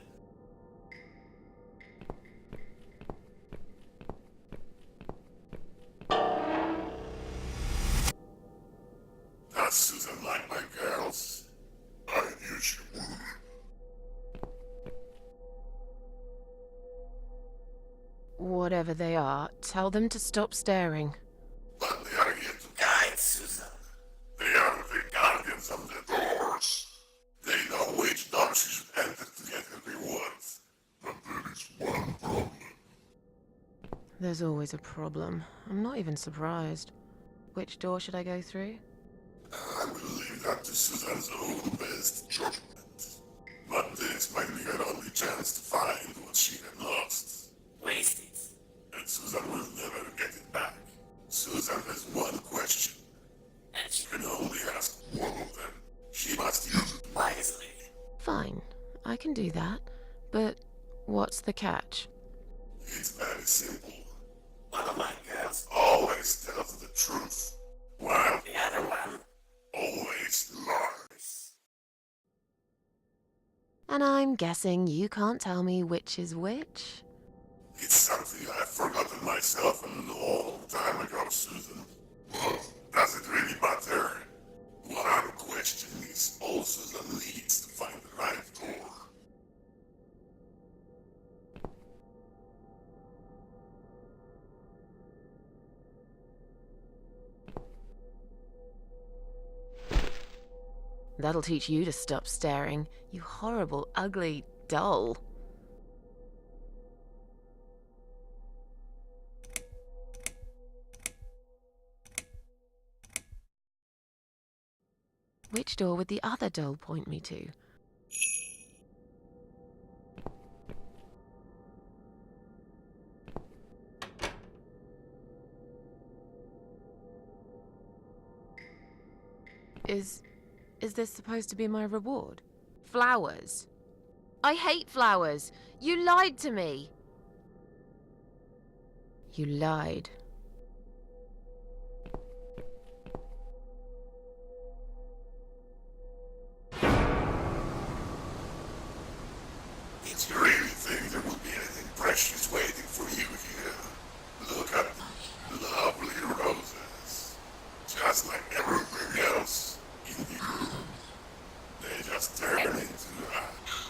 H: Does Susan like my girls? I knew she would.
B: Whatever they are, tell them to stop staring.
H: But they are here to guide Susan. They are the guardians of the doors. They know which door she should enter to get her rewards. But there is one problem.
B: There's always a problem. I'm not even surprised. Which door should I go through?
H: I will leave that to Susan's own best judgment. But this might be her only chance to find what she had lost. Waste it. And Susan will never get it back. Susan has one question. And she can only ask one of them. She must use it wisely.
B: Fine, I can do that. But what's the catch?
H: It's very simple. One of my girls always tells the truth, while the other one always lies.
B: And I'm guessing you can't tell me which is which?
H: It's something I've forgotten myself a long time ago, Susan. But does it really matter? What I'm questioning is all Susan needs to find the right door.
B: That'll teach you to stop staring, you horrible, ugly doll. Which door would the other doll point me to? Is this supposed to be my reward? Flowers? I hate flowers! You lied to me! You lied.
H: Did you really think there will be anything precious waiting for you here? Look at the lovely roses. Just like everything else in you. They just turn into ash.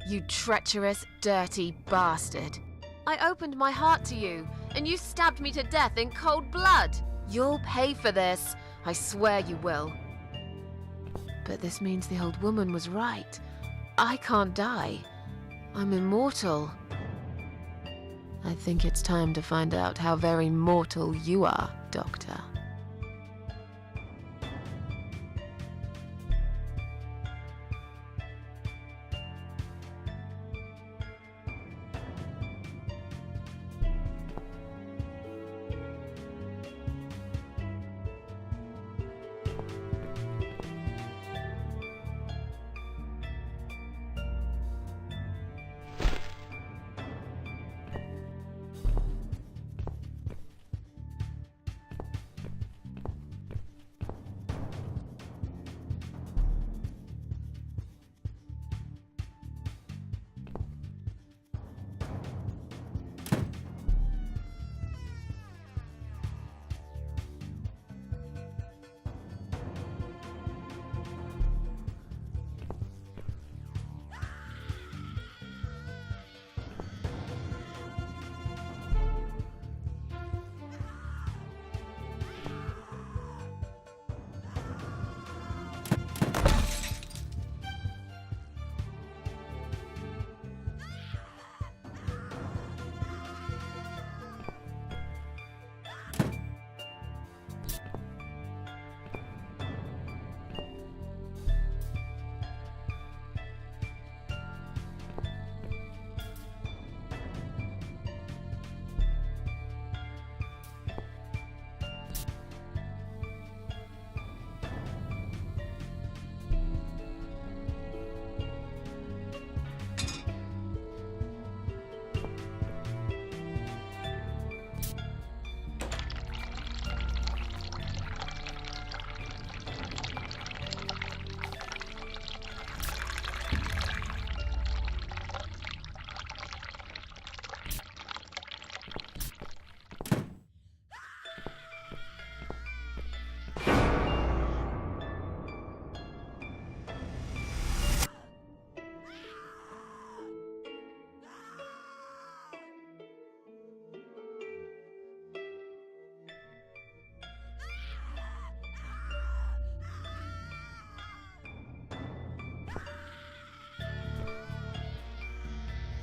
B: You treacherous, dirty bastard. I opened my heart to you, and you stabbed me to death in cold blood. You'll pay for this. I swear you will. But this means the old woman was right. I can't die. I'm immortal. I think it's time to find out how very mortal you are, Doctor.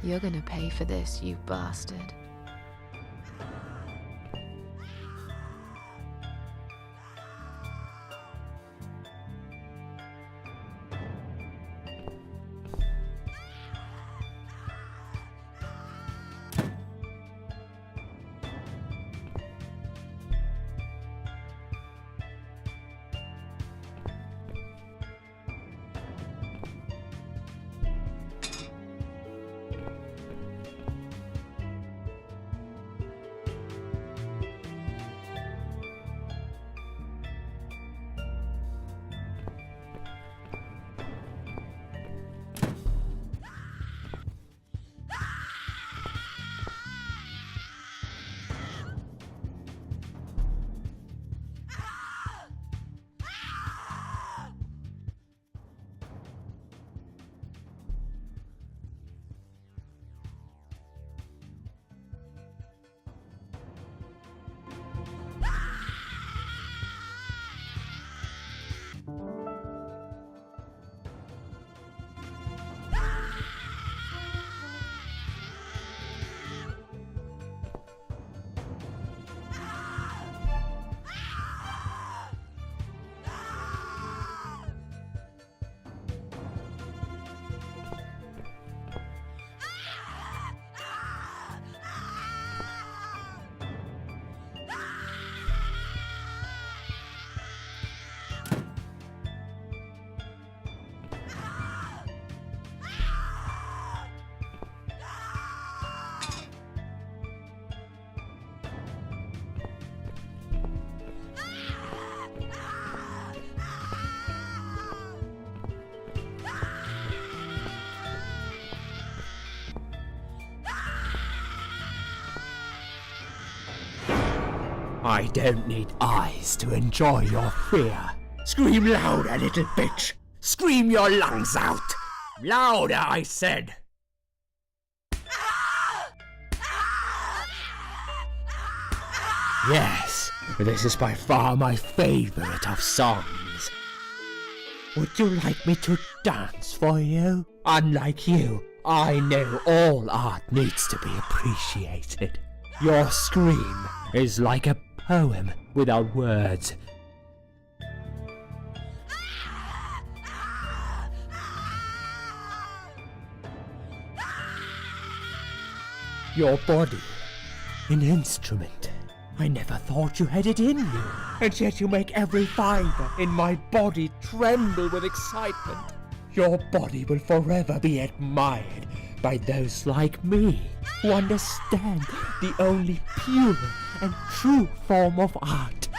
B: You're gonna pay for this, you bastard.
A: I don't need eyes to enjoy your fear. Scream louder, little bitch! Scream your lungs out! Louder, I said! Yes, this is by far my favorite of songs. Would you like me to dance for you? Unlike you, I know all art needs to be appreciated. Your scream is like a poem without words. Your body, an instrument. I never thought you had it in you, and yet you make every fiber in my body tremble with excitement. Your body will forever be admired by those like me, who understand the only pure and true form of art.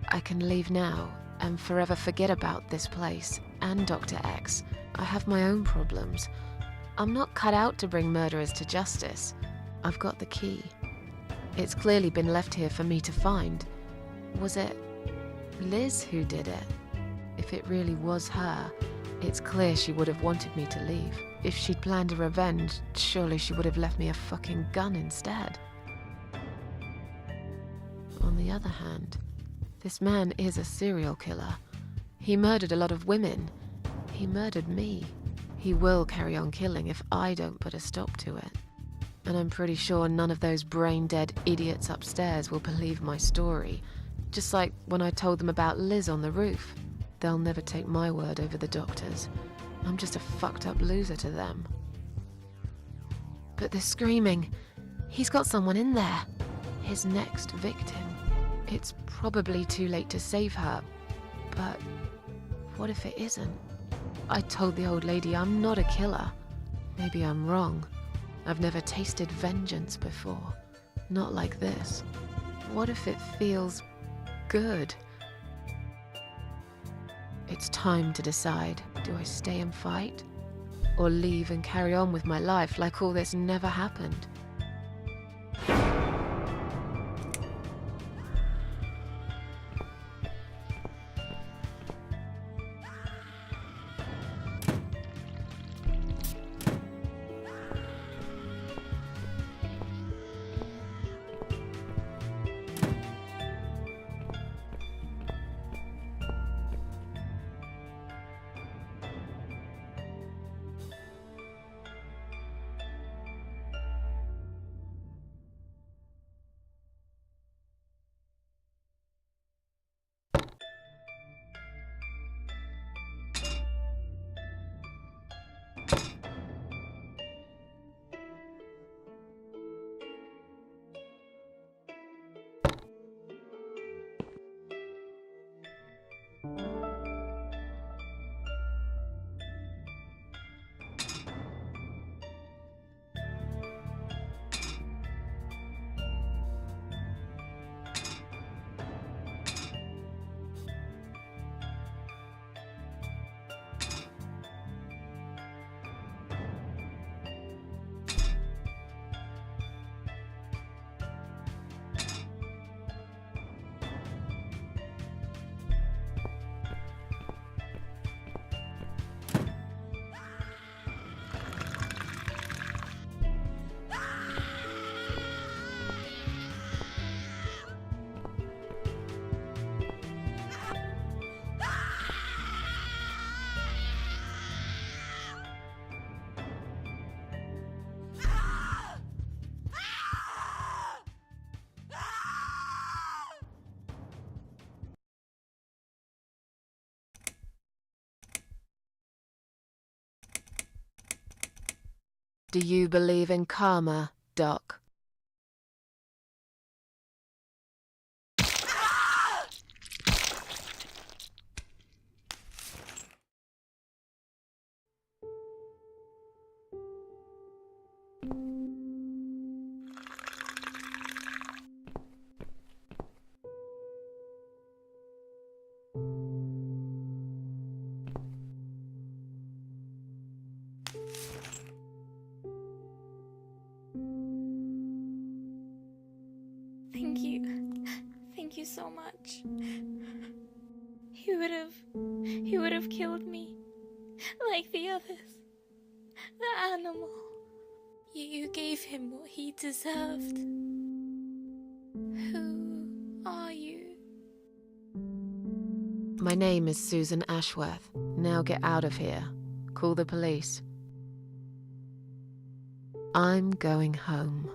B: I can leave now and forever forget about this place and Dr. X. I have my own problems. I'm not cut out to bring murderers to justice. I've got the key. It's clearly been left here for me to find. Was it Liz who did it? If it really was her, it's clear she would have wanted me to leave. If she'd planned a revenge, surely she would have left me a fucking gun instead. On the other hand, this man is a serial killer. He murdered a lot of women. He murdered me. He will carry on killing if I don't put a stop to it. And I'm pretty sure none of those brain-dead idiots upstairs will believe my story. Just like when I told them about Liz on the roof. They'll never take my word over the doctor's. I'm just a fucked up loser to them. But they're screaming. He's got someone in there. His next victim. It's probably too late to save her, but what if it isn't? I told the old lady I'm not a killer. Maybe I'm wrong. I've never tasted vengeance before. Not like this. What if it feels good? It's time to decide. Do I stay and fight? Or leave and carry on with my life like all this never happened? Do you believe in karma, Doc?
I: Thank you. Thank you so much. He would have killed me. Like the others. The animal. You gave him what he deserved. Who are you?
B: My name is Susan Ashworth. Now get out of here. Call the police. I'm going home.